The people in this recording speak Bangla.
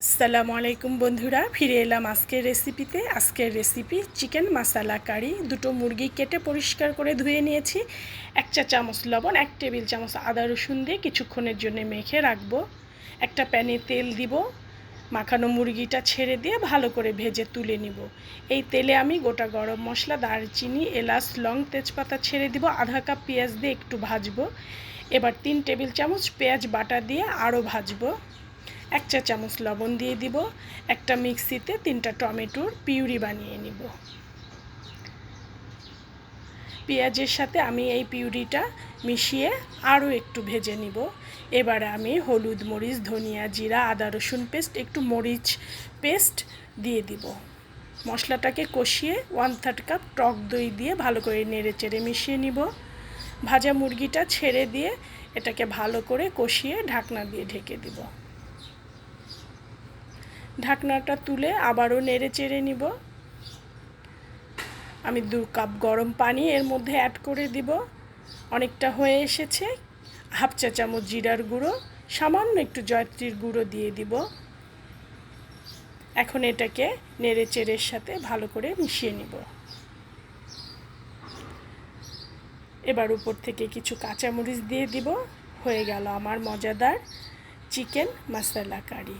আসসালামু আলাইকুম বন্ধুরা, ফিরে এলাম আজকের রেসিপিতে। আজকের রেসিপি চিকেন মশলা কারি। দুটো মুরগি কেটে পরিষ্কার করে ধুয়ে নিয়েছি। 1 চা চামচ লবণ, 1 টেবিল চামচ আদা রসুন দিয়ে কিছুক্ষণের জন্য মেখে রাখবো। একটা প্যানে তেল দিব, মাখানো মুরগিটা ছেড়ে দিয়ে ভালো করে ভেজে তুলে নিব। এই তেলে আমি গোটা গরম মশলা, দারচিনি, এলাচ, লং, তেজপাতা ছেড়ে দিব। আধা কাপ পেঁয়াজ দিয়ে একটু ভাজবো। এবার 3 টেবিল চামচ পেঁয়াজ বাটা দিয়ে আরও ভাজবো। 1 চা চামচ লবণ দিয়ে দিব। একটা মিক্সিতে 3টা টমেটোর পিউরি বানিয়ে নিব। পেঁয়াজের সাথে আমি এই পিউরিটা মিশিয়ে আরও একটু ভেজে নিব। এবারে আমি হলুদ, মরিচ, ধনিয়া, জিরা, আদা রসুন পেস্ট, একটু মরিচ পেস্ট দিয়ে দিব। মশলাটাকে কষিয়ে 1/3 কাপ টক দই দিয়ে ভালো করে নেড়ে চেড়ে মিশিয়ে নিব। ভাজা মুরগিটা ছেড়ে দিয়ে এটাকে ভালো করে কষিয়ে ঢাকনা দিয়ে ঢেকে দিব। ঢাকনাটা তুলে আবারও নেড়ে চেড়ে নিব। আমি 2 কাপ গরম পানি এর মধ্যে অ্যাড করে দিব। অনেকটা হয়ে এসেছে। হাফ চা চামচ জিরার গুঁড়ো, সামান্য একটু জয়ত্রীর গুঁড়ো দিয়ে দিব। এখন এটাকে নেড়ে চেড়ের সাথে ভালো করে মিশিয়ে নিব। এবার উপর থেকে কিছু কাঁচামরিচ দিয়ে দিব। হয়ে গেল আমার মজাদার চিকেন মশলা কারি।